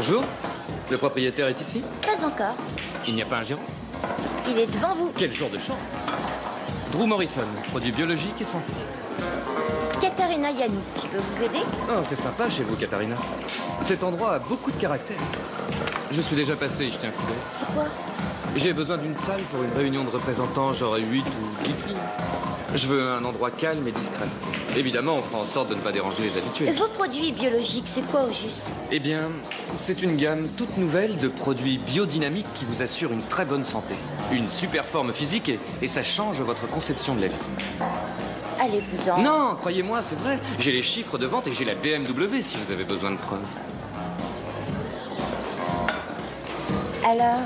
Bonjour. Le propriétaire est ici? Pas encore. Il n'y a pas un gérant? Il est devant vous. Quel jour de chance. Drew Morrison, produits biologiques et santé. Katharina Yanou, je peux vous aider? Oh, c'est sympa chez vous, Katharina. Cet endroit a beaucoup de caractère. Je suis déjà passé y jeter un coup d'œil. Pourquoi? J'ai besoin d'une salle pour une réunion de représentants, j'aurai 8 ou 10 filles. Je veux un endroit calme et discret. Évidemment, on fera en sorte de ne pas déranger les habitués. Vos produits biologiques, c'est quoi au juste? Eh bien, c'est une gamme toute nouvelle de produits biodynamiques qui vous assurent une très bonne santé. Une super forme physique et ça change votre conception de la vie. Allez-vous-en. Non, croyez-moi, c'est vrai. J'ai les chiffres de vente et j'ai la BMW si vous avez besoin de preuves. Alors,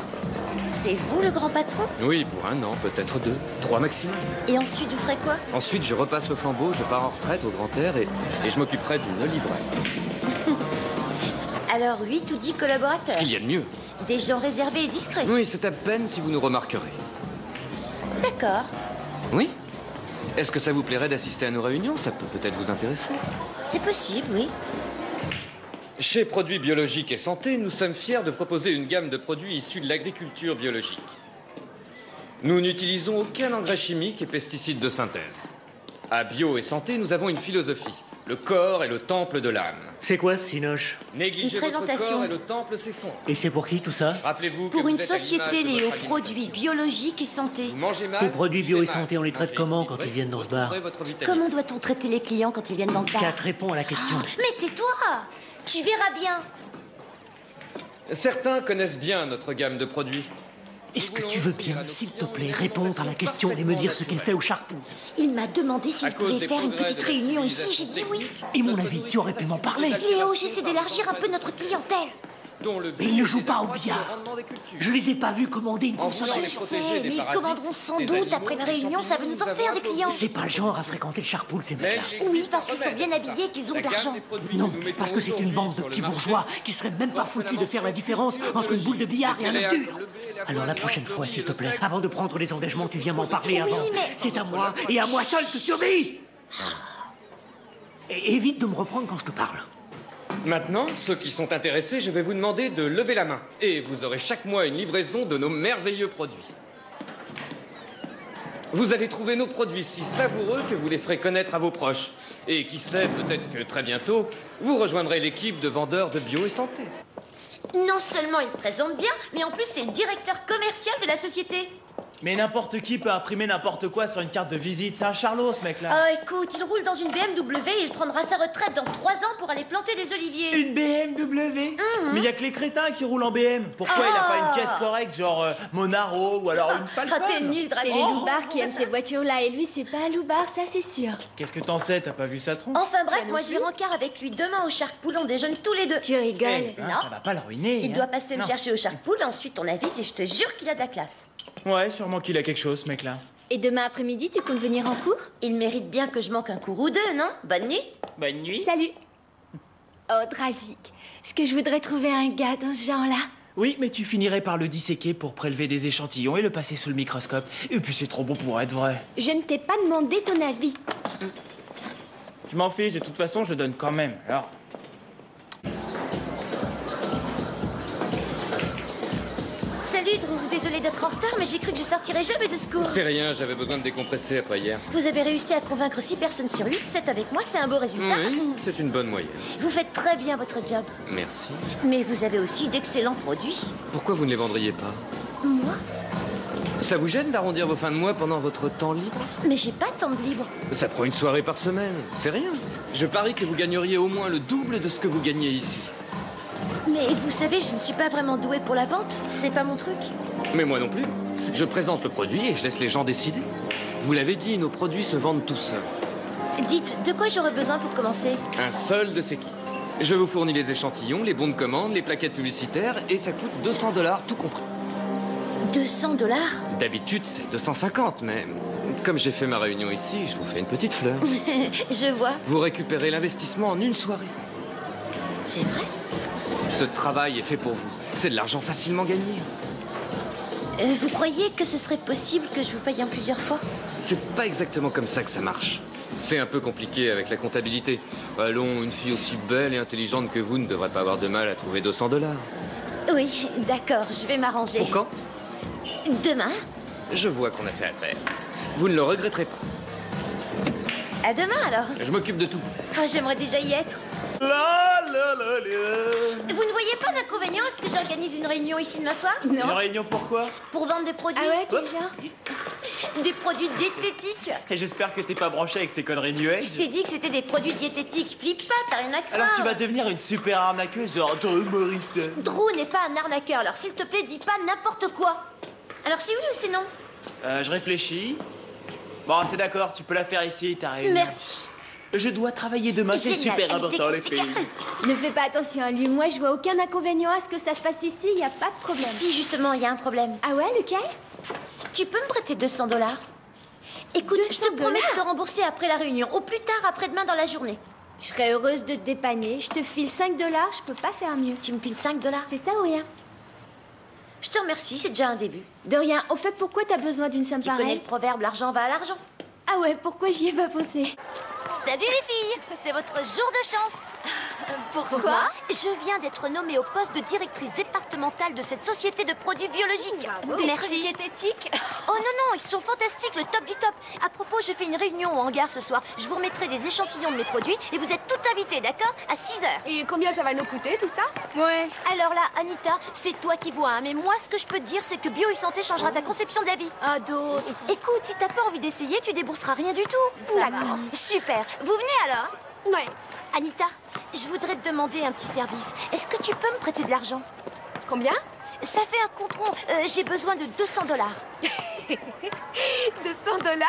c'est vous le grand patron? Oui, pour 1 an, peut-être 2, 3 maximum. Et ensuite, vous ferez quoi? Ensuite, je repasse le flambeau, je pars en retraite au grand air et je m'occuperai d'une livrée. Alors, 8 ou 10 Ce collaborateurs? qu'il y a de mieux. Des gens réservés et discrets? Oui, c'est à peine si vous nous remarquerez. D'accord. Oui? Est-ce que ça vous plairait d'assister à nos réunions? Ça peut peut-être vous intéresser. C'est possible, oui. Chez Produits Biologiques et Santé, nous sommes fiers de proposer une gamme de produits issus de l'agriculture biologique. Nous n'utilisons aucun engrais chimique et pesticides de synthèse. À Bio et Santé, nous avons une philosophie. Le corps est le temple de l'âme. C'est quoi ce cinoche? Négligez Une votre présentation. corps et le temple s'effondre. Et c'est pour qui tout ça? Rappelez-vous que Pour une vous êtes à société l'image de liée aux votre produits alimentation. biologiques et santé. Vous mangez mal, Tes produits vous bio et vivez mal. santé, on les traite Mangez comment quand équilibré, ils viennent dans ce bar? retrouverez votre vitamine. Comment doit-on traiter les clients quand ils viennent dans ce bar? 4 réponds à la question. Mais tais-toi! Tu verras bien. Certains connaissent bien notre gamme de produits. Est-ce que tu veux bien, s'il te plaît, répondre à la question et me dire ce qu'il fait au Charpoux? Il m'a demandé s'il À cause pouvait des faire une progrès petite de la réunion ici. J'ai civilisation dit oui. technique, Et mon notre avis, nourriture tu aurais pu m'en parler. Léo, j'essaie d'élargir un peu notre clientèle. dont le but Mais ils ne est jouent pas au d'accroître le billard. rendement des cultures. Je les ai pas vus commander une En voulant consommation. les Je protéger sais, des mais ils parasites, commanderont sans des doute animaux, après la des réunion. Ça va nous en champignons, faire des nous avons clients. C'est pas le genre à fréquenter le Charpoul, ces Mais mecs-là. il Oui, existe parce un qu'ils sont bien remède, habillés, qu'ils ont la de gamme l'argent. des produits Non, que nous mettons parce que c'est une aujourd'hui bande de sur le petits marché bourgeois qui seraient même pas foutus de faire la différence entre une boule de billard et un œuf dur. Alors la prochaine fois, s'il te plaît, avant de prendre les engagements, tu viens m'en parler avant. mais- C'est à moi et à moi seul que tu obéis. Et évite de me reprendre quand je te parle. Maintenant, ceux qui sont intéressés, je vais vous demander de lever la main. Et vous aurez chaque mois une livraison de nos merveilleux produits. Vous allez trouver nos produits si savoureux que vous les ferez connaître à vos proches. Et qui sait, peut-être que très bientôt, vous rejoindrez l'équipe de vendeurs de bio et santé. Non seulement il présente bien, mais en plus c'est le directeur commercial de la société. Mais n'importe qui peut imprimer n'importe quoi sur une carte de visite. C'est un charlot, ce mec-là. Oh, écoute, il roule dans une BMW et il prendra sa retraite dans 3 ans pour aller planter des oliviers. Une BMW. Mais il y a que les crétins qui roulent en BM. Pourquoi il a pas une caisse correcte, genre Monaro ou alors une Falcon? Ah, t'es nul, C'est Dragon. les loupards qui aiment ces voitures-là, et lui, c'est pas un loupard, ça c'est sûr. Qu'est-ce que t'en sais? T'as pas vu sa tronche? Enfin bref, Toi non moi plus. j'irai en car avec lui demain au Charpoul, on déjeune tous les deux. Tu rigoles. Hein, non. ça va pas le ruiner. Il hein. doit passer me Non. chercher au Charpoul, ensuite on avise et je te jure qu'il a de la classe. Ouais, sûrement qu'il a quelque chose, ce mec-là. Et demain après-midi, tu comptes venir en cours? Il mérite bien que je manque un cours ou deux, non? Bonne nuit. Bonne nuit. Salut. Oh, Drazik, est-ce que je voudrais trouver un gars dans ce genre-là? Oui, mais tu finirais par le disséquer pour prélever des échantillons et le passer sous le microscope. Et puis c'est trop beau pour être vrai. Je ne t'ai pas demandé ton avis. Je m'en fiche, de toute façon, je le donne quand même. Alors, Salut Drew, désolé d'être en retard, mais j'ai cru que je sortirais jamais de ce cours. C'est rien, j'avais besoin de décompresser après hier. Vous avez réussi à convaincre 6 personnes sur 8, c'est avec moi, c'est un beau résultat. Oui, c'est une bonne moyenne. Vous faites très bien votre job. Merci. Mais vous avez aussi d'excellents produits. Pourquoi vous ne les vendriez pas? Moi? Ça vous gêne d'arrondir vos fins de mois pendant votre temps libre? Mais j'ai pas tant de libre. Ça prend une soirée par semaine, c'est rien. Je parie que vous gagneriez au moins le double de ce que vous gagnez ici. Mais vous savez, je ne suis pas vraiment douée pour la vente, c'est pas mon truc. Mais moi non plus. Je présente le produit et je laisse les gens décider. Vous l'avez dit, nos produits se vendent tout seuls. Dites, de quoi j'aurais besoin pour commencer? Un seul de ces kits. Je vous fournis les échantillons, les bons de commande, les plaquettes publicitaires et ça coûte 200 $ tout compris. 200 $? D'habitude, c'est 250, mais comme j'ai fait ma réunion ici, je vous fais une petite fleur. Je vois. Vous récupérez l'investissement en une soirée. C'est vrai? Ce travail est fait pour vous. C'est de l'argent facilement gagné. Vous croyez que ce serait possible que je vous paye en plusieurs fois? C'est pas exactement comme ça que ça marche. C'est un peu compliqué avec la comptabilité. Allons, une fille aussi belle et intelligente que vous ne devrait pas avoir de mal à trouver 200 $. Oui, d'accord, je vais m'arranger. Pour quand? Demain? Je vois qu'on a fait affaire. Vous ne le regretterez pas. À demain alors. Je m'occupe de tout. Oh, j'aimerais déjà y être. La, la, la, la. Vous ne voyez pas d'inconvénient à ce que j'organise une réunion ici demain soir? Une réunion pourquoi? Pour vendre des produits. Ah ouais, quel Hop. genre? Des produits diététiques. Et j'espère que t'es pas branché avec ces conneries New Age. Je t'ai dit que c'était des produits diététiques. Flippe pas, t'as rien à craindre. Alors tu vas devenir une super arnaqueuse genre Drew Morrison. Drew n'est pas un arnaqueur, alors s'il te plaît, dis pas n'importe quoi. Alors c'est oui ou c'est non? Je réfléchis. Bon, c'est d'accord, tu peux la faire ici, t'as raison. Merci. Je dois travailler demain, c'est Génial, super elle important les était filles. efficace. Ne fais pas attention à lui. Moi, je vois aucun inconvénient à ce que ça se passe ici. Il n'y a pas de problème. Si, justement, il y a un problème. Ah ouais, lequel? Tu peux me prêter 200 $? Écoute, je te 200 promets de te rembourser après la réunion, au plus tard après-demain dans la journée. Je serais heureuse de te dépanner. Je te file 5 $. Je peux pas faire mieux. Tu me files 5 $? C'est ça ou rien? Je te remercie, c'est déjà un début. De rien. Au fait, pourquoi t'as besoin d'une somme Tu connais pareille? le proverbe, l'argent va à l'argent. Ah ouais, pourquoi j'y ai pas pensé? Salut les filles, c'est votre jour de chance. Pourquoi? Je viens d'être nommée au poste de directrice départementale de cette société de produits biologiques. Merci. Diététique. Oh non, non, ils sont fantastiques, le top du top. À propos, je fais une réunion au hangar ce soir. Je vous remettrai des échantillons de mes produits et vous êtes toutes invitées, d'accord? À 6 h. Et combien ça va nous coûter, tout ça? Ouais. Alors là, Anita, c'est toi qui vois, hein, mais moi, ce que je peux te dire, c'est que Bio et Santé changera ta conception de la vie. Ah, d'autres. Écoute, si t'as pas envie d'essayer, tu débourseras rien du tout. D'accord. Super. Vous venez alors? Ouais. Anita, je voudrais te demander un petit service. Est-ce que tu peux me prêter de l'argent? Combien? Ça fait un compte rond. J'ai besoin de 200 $. 200 $.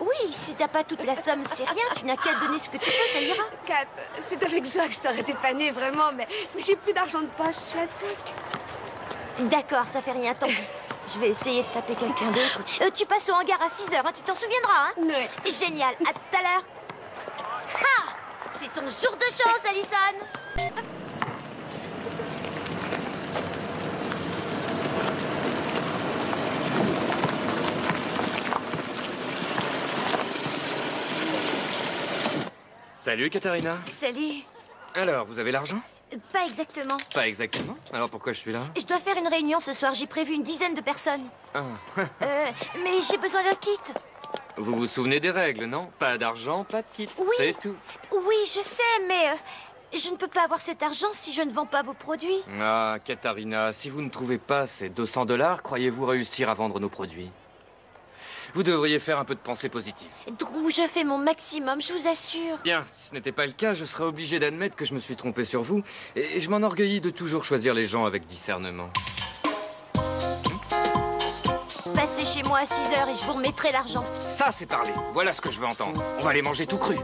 Oui, si t'as pas toute la somme, c'est rien. Tu n'as qu'à donner ce que tu peux, ça ira. Kat, c'est avec joie que je t'aurais dépanné, vraiment, mais j'ai plus d'argent de poche, je suis à sec. D'accord, ça fait rien, tant pis. Je vais essayer de taper quelqu'un d'autre. Tu passes au hangar à 6 h, hein, tu t'en souviendras, hein? Ouais. Génial, à tout à l'heure. Ah! C'est ton jour de chance, Alison. Salut, Katharina. Salut. Alors, vous avez l'argent? Pas exactement. Pas exactement. Alors pourquoi je suis là? Je dois faire une réunion ce soir, j'ai prévu une dizaine de personnes. Ah. Mais j'ai besoin d'un kit. Vous vous souvenez des règles, non? Pas d'argent, pas de kit. Oui. C'est tout. Oui, je sais, mais je ne peux pas avoir cet argent si je ne vends pas vos produits. Ah, Katharina, si vous ne trouvez pas ces 200 $, croyez-vous réussir à vendre nos produits? Vous devriez faire un peu de pensée positive. Drew, je fais mon maximum, je vous assure. Bien, si ce n'était pas le cas, je serais obligé d'admettre que je me suis trompé sur vous. Et je m'enorgueillis de toujours choisir les gens avec discernement. Passez chez moi à 6 h et je vous remettrai l'argent. Ça, c'est parler. Voilà ce que je veux entendre. On va les manger tout cru.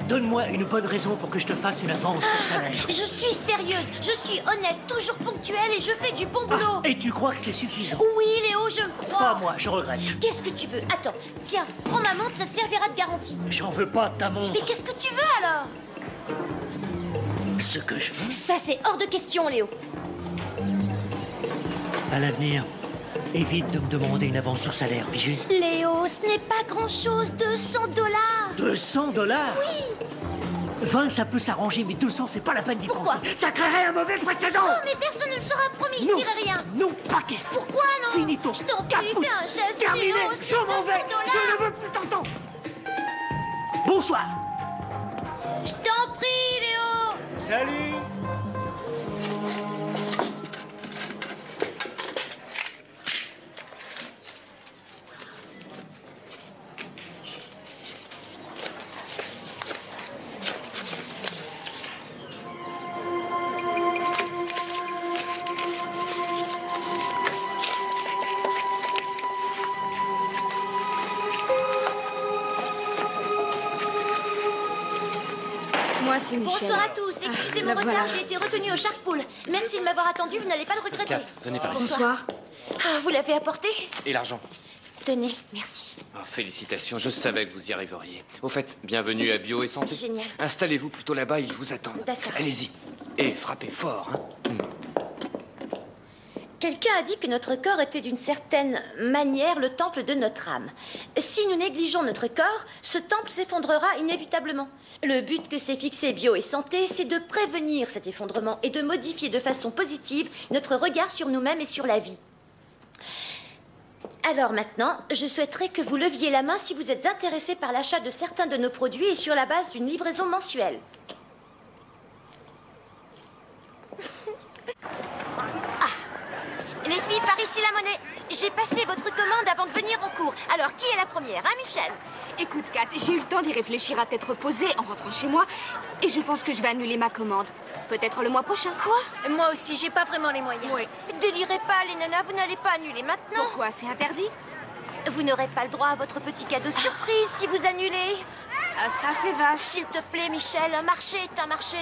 Donne-moi une bonne raison pour que je te fasse une avance sur salaire. Je suis sérieuse, je suis honnête, toujours ponctuelle et je fais du bon boulot. Et tu crois que c'est suffisant? Oui, Léo, je le crois. Pas moi, je regrette. Qu'est-ce que tu veux? Attends, tiens, prends ma montre, ça te servira de garantie. J'en veux pas de ta montre. Mais qu'est-ce que tu veux alors? Ce que je veux, Ça, c'est hors de question, Léo. à l'avenir, évite de me demander une avance sur salaire, pigé. Léo, ce n'est pas grand-chose, 200 $. 200 $? Oui. 20, ça peut s'arranger, mais 200, c'est pas la peine d'y Pourquoi? penser. Ça créerait un mauvais précédent. Oh, mais personne ne le saura, promis, je Non. dirai rien. Non, pas question. Pourquoi non? Fini ton Je t'en prie, caput. fais un geste, Terminé, Léo, je c'est m'en 200 vais. $. Je ne veux plus t'entendre. Bonsoir. Je t'en prie, Léo. Salut. Moi, c'est Michel. Bonsoir à tous. Excusez mon la retard, voilà. j'ai été retenue au Shark Pool. Merci de m'avoir attendu, vous n'allez pas le regretter. Kat, venez par ici. Bonsoir. Ah, vous l'avez apporté? Et l'argent? Tenez, merci. Oh, félicitations, je savais que vous y arriveriez. Au fait, bienvenue à Bio et Santé. Génial. Installez-vous plutôt là-bas, ils vous attendent. D'accord. Allez-y. Et frappez fort, hein. Quelqu'un a dit que notre corps était d'une certaine manière le temple de notre âme. Si nous négligeons notre corps, ce temple s'effondrera inévitablement. Le but que s'est fixé Bio et Santé, c'est de prévenir cet effondrement et de modifier de façon positive notre regard sur nous-mêmes et sur la vie. Alors maintenant, je souhaiterais que vous leviez la main si vous êtes intéressé par l'achat de certains de nos produits et sur la base d'une livraison mensuelle. Les filles, par ici la monnaie. J'ai passé votre commande avant de venir en cours. Alors, qui est la première, hein, Michel? Écoute, Kat, j'ai eu le temps d'y réfléchir à tête reposée en rentrant chez moi. Et je pense que je vais annuler ma commande. Peut-être le mois prochain. Quoi? Moi aussi, j'ai pas vraiment les moyens. Oui. Délirez pas, les nanas, vous n'allez pas annuler maintenant. Pourquoi? C'est interdit? Vous n'aurez pas le droit à votre petit cadeau surprise si vous annulez. Ah, ça, c'est vache. S'il te plaît, Michel, un marché est un marché.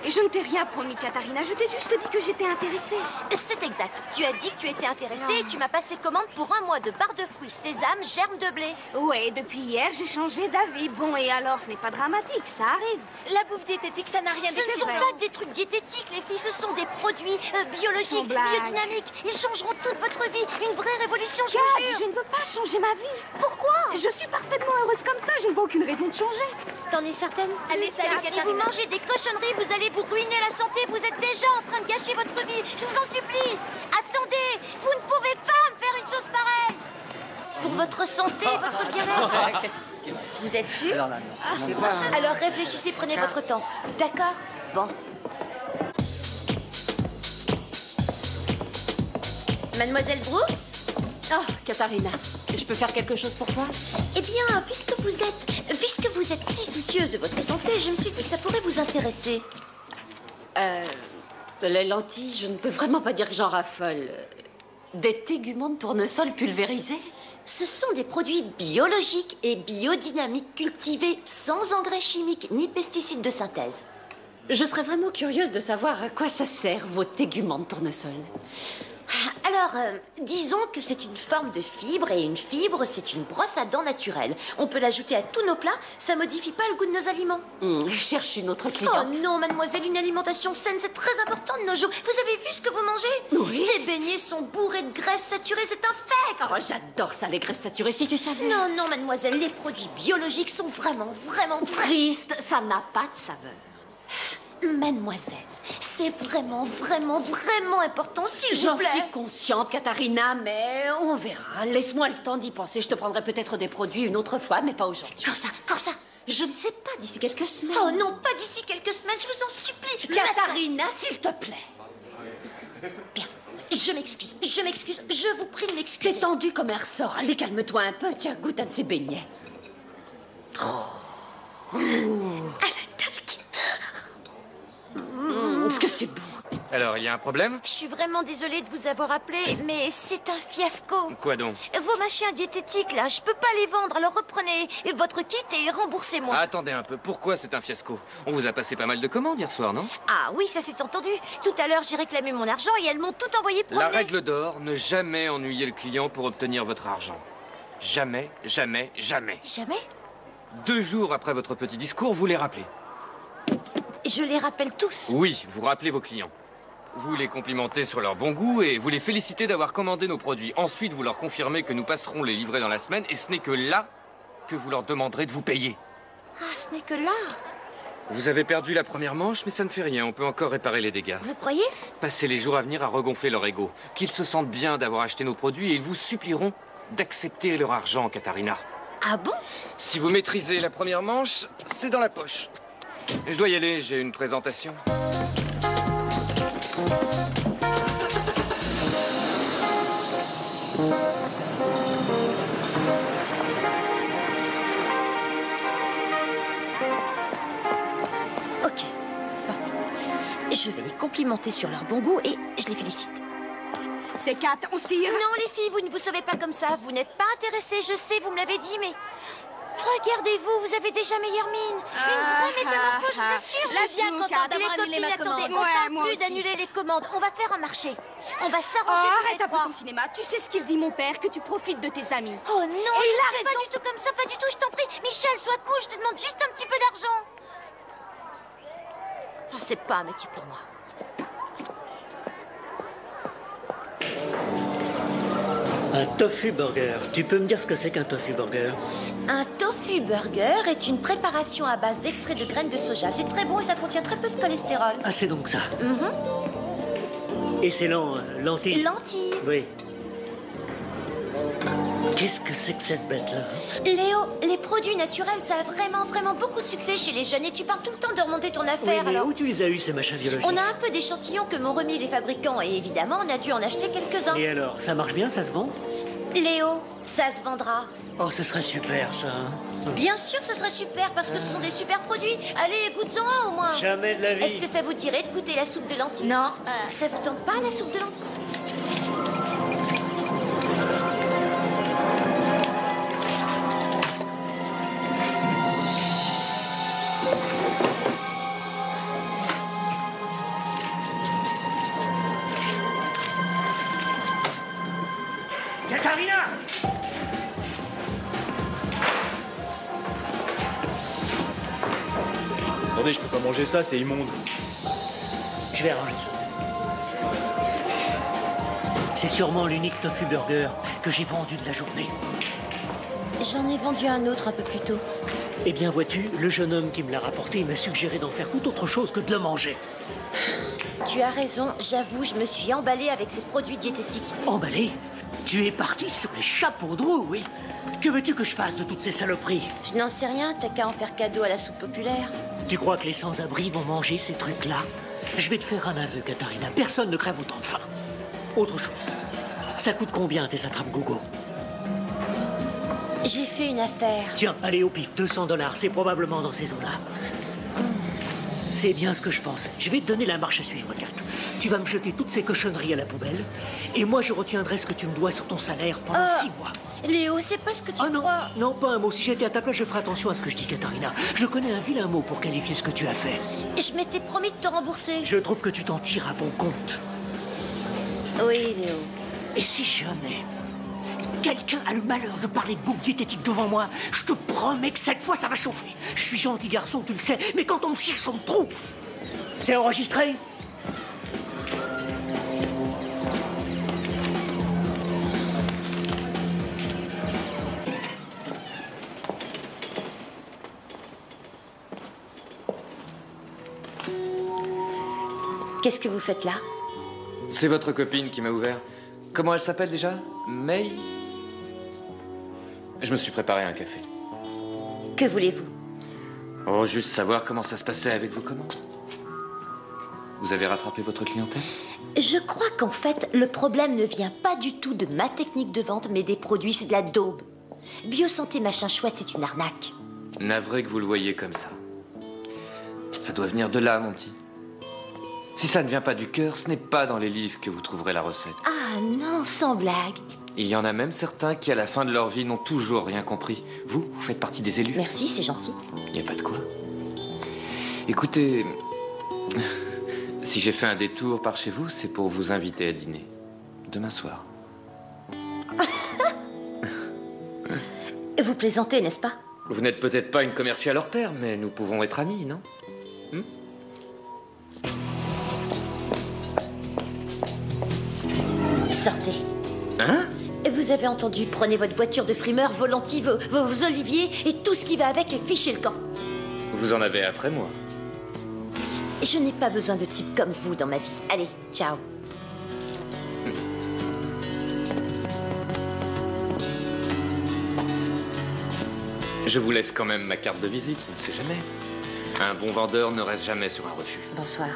Et je ne t'ai rien promis, Katharina. Je t'ai juste dit que j'étais intéressée. C'est exact. Tu as dit que tu étais intéressée et tu m'as passé commande pour un mois de barres de fruits, sésame, germes de blé. Ouais, depuis hier, j'ai changé d'avis. Bon, et alors, ce n'est pas dramatique, ça arrive. La bouffe diététique, ça n'a rien Ce ne sont d'excellent. pas des trucs diététiques, les filles. Ce sont des produits biologiques, Sans blague. biodynamiques. Ils changeront toute votre vie. Une vraie révolution, je Kat, vous jure. je ne veux pas changer ma vie. Pourquoi? Je suis parfaitement heureuse comme ça. Je ne vois aucune raison de changer. T'en es certaine? Allez, salut, Si Katharina. vous mangez des cochonneries, vous allez vous ruiner la santé. Vous êtes déjà en train de gâcher votre vie. Je vous en supplie. Attendez, vous ne pouvez pas me faire une chose pareille. Pour votre santé et votre bien-être. Vous êtes sûr? Alors réfléchissez, prenez votre temps. D'accord? Bon. Mademoiselle Brooks? Oh, Katharina, je peux faire quelque chose pour toi? Eh bien, puisque vous êtes si soucieuse de votre santé, je me suis dit que ça pourrait vous intéresser. Les lentilles, je ne peux vraiment pas dire que j'en raffole. Des téguments de tournesol pulvérisés? Ce sont des produits biologiques et biodynamiques cultivés sans engrais chimiques ni pesticides de synthèse. Je serais vraiment curieuse de savoir à quoi ça sert, vos téguments de tournesol. Alors, disons que c'est une forme de fibre, et une fibre, c'est une brosse à dents naturelle. On peut l'ajouter à tous nos plats, ça modifie pas le goût de nos aliments. Je cherche une autre Oh cliente. non, mademoiselle, une alimentation saine, c'est très important de nos jours. Vous avez vu ce que vous mangez? Oui. Ces beignets sont bourrés de graisse saturée, c'est un fait. Oh, j'adore ça, les graisses saturées, si tu savais. Non, non, mademoiselle, les produits biologiques sont vraiment, vraiment vrais. Triste, ça n'a pas de saveur. Mademoiselle, c'est vraiment, vraiment, vraiment important, s'il vous J'en plaît. suis consciente, Katharina, mais on verra. Laisse-moi le temps d'y penser. Je te prendrai peut-être des produits une autre fois, mais pas aujourd'hui. Quand ça? Je ne sais pas, d'ici quelques semaines. Oh non, pas d'ici quelques semaines, je vous en supplie. Katharina, s'il te plaît. Bien, je m'excuse, je vous prie de T'es m'excuser. tendue comme un ressort. Allez, calme-toi un peu. Tiens, goûte un de ces beignets. Est-ce que c'est bon? Alors, il y a un problème? Je suis vraiment désolée de vous avoir appelé, mais c'est un fiasco. Quoi donc? Vos machins diététiques, là, je peux pas les vendre, alors reprenez votre kit et remboursez-moi. Attendez un peu, pourquoi c'est un fiasco? On vous a passé pas mal de commandes hier soir, non? Ah oui, ça s'est entendu. Tout à l'heure, j'ai réclamé mon argent et elles m'ont tout envoyé promener. La règle d'or, ne jamais ennuyer le client pour obtenir votre argent. Jamais, jamais, jamais. Jamais? 2 jours après votre petit discours, vous les rappelez. Je les rappelle tous. Oui, vous rappelez vos clients. Vous les complimentez sur leur bon goût et vous les félicitez d'avoir commandé nos produits. Ensuite, vous leur confirmez que nous passerons les livrer dans la semaine et ce n'est que là que vous leur demanderez de vous payer. Ah, ce n'est que là. Vous avez perdu la première manche, mais ça ne fait rien, on peut encore réparer les dégâts. Vous croyez? Passez les jours à venir à regonfler leur ego. Qu'ils se sentent bien d'avoir acheté nos produits et ils vous supplieront d'accepter leur argent, Katharina. Ah bon? Si vous maîtrisez la première manche, c'est dans la poche. Je dois y aller, j'ai une présentation. Ok. Bon. Je vais les complimenter sur leur bon goût et je les félicite. C'est Kat, on se tire. Non, les filles, vous ne vous sauvez pas comme ça. Vous n'êtes pas intéressées, je sais, vous me l'avez dit, mais... Regardez-vous, vous avez déjà meilleure mine. Une vraie métamorphose, je vous assure. Je suis bien contente d'avoir Les annulé ma copines, attendez, commande. on Ouais, parle moi plus aussi. d'annuler les commandes. On va faire un marché. On va Oh, s'arranger tous arrête les un peu trois. ton cinéma. Tu sais ce qu'il dit, mon père, que tu profites de tes amis. Oh non, Et je il a ne suis pas raison. du tout comme ça, pas du tout, je t'en prie. Michel, sois cool, je te demande juste un petit peu d'argent. Oh, c'est pas un métier pour moi. Un tofu burger. Tu peux me dire ce que c'est qu'un tofu burger? Un tofu burger est une préparation à base d'extrait de graines de soja. C'est très bon et ça contient très peu de cholestérol. Ah, c'est donc ça. Et c'est lentilles. Lentilles. Oui. Qu'est-ce que c'est que cette bête-là? Léo, les produits naturels, ça a vraiment beaucoup de succès chez les jeunes. Et tu parles tout le temps de remonter ton Oui, affaire, mais alors... où tu les as eu, ces machins biologiques? On a un peu d'échantillons que m'ont remis les fabricants. Et évidemment, on a dû en acheter quelques-uns. Et alors, ça marche bien, ça se vend? Léo, ça se vendra. Oh, ce serait super, ça. Bien sûr que ce serait super, parce que ce sont des super produits. Allez, goûte-en un, au moins. Jamais de la vie. Est-ce que ça vous dirait de goûter la soupe de lentilles? Non. Ça vous tente pas, la soupe de lentilles? Katarina! Attendez, je peux pas manger ça, c'est immonde. Je vais ranger ça. C'est sûrement l'unique tofu burger que j'ai vendu de la journée. J'en ai vendu un autre un peu plus tôt. Eh bien, vois-tu, le jeune homme qui me l'a rapporté m'a suggéré d'en faire tout autre chose que de le manger. Tu as raison, j'avoue, je me suis emballée avec ces produits diététiques. Emballé? Tu es parti sur les chapeaux de roue, oui. Que veux-tu que je fasse de toutes ces saloperies? Je n'en sais rien, t'as qu'à en faire cadeau à la soupe populaire. Tu crois que les sans-abri vont manger ces trucs-là? Je vais te faire un aveu, Katarina. Personne ne crève autant de faim. Autre chose. Ça coûte combien tes attrapes gogo? J'ai fait une affaire. Tiens, allez au pif, 200 $, c'est probablement dans ces eaux-là. C'est bien ce que je pensais. Je vais te donner la marche à suivre, Kat. Tu vas me jeter toutes ces cochonneries à la poubelle, et moi je retiendrai ce que tu me dois sur ton salaire pendant 6 mois. Léo, c'est pas ce que tu Oh non, crois. non, pas un mot. Si j'étais à ta place, je ferais attention à ce que je dis, Katarina. Je connais un vilain mot pour qualifier ce que tu as fait. Je m'étais promis de te rembourser. Je trouve que tu t'en tires à bon compte. Oui, Léo. Et si jamais quelqu'un a le malheur de parler de boucle diététique devant moi, je te promets que cette fois ça va chauffer. Je suis gentil garçon, tu le sais, mais quand on me cherche, on me trouve. C'est enregistré? Qu'est-ce que vous faites là? C'est votre copine qui m'a ouvert. Comment elle s'appelle déjà? May? Je me suis préparé un café. Que voulez-vous? Oh, juste savoir comment ça se passait avec vos commandes. Vous avez rattrapé votre clientèle? Je crois qu'en fait, le problème ne vient pas du tout de ma technique de vente, mais des produits, c'est de la daube. Biosanté machin chouette, c'est une arnaque. Navré que vous le voyez comme ça. Ça doit venir de là, mon petit. Si ça ne vient pas du cœur, ce n'est pas dans les livres que vous trouverez la recette. Ah non, sans blague. Il y en a même certains qui, à la fin de leur vie, n'ont toujours rien compris. Vous faites partie des élus. Merci, c'est gentil. Il n'y a pas de quoi. Écoutez, si j'ai fait un détour par chez vous, c'est pour vous inviter à dîner. Demain soir. Vous plaisantez, n'est-ce pas? Vous n'êtes peut-être pas une commerciale hors pair, mais nous pouvons être amis, non? Sortez. Hein? Vous avez entendu, prenez votre voiture de frimeur, vos lentilles, vos oliviers et tout ce qui va avec et fichez le camp. Vous en avez après moi. Je n'ai pas besoin de types comme vous dans ma vie. Allez, ciao. Je vous laisse quand même ma carte de visite, on ne sait jamais. Un bon vendeur ne reste jamais sur un refus. Bonsoir.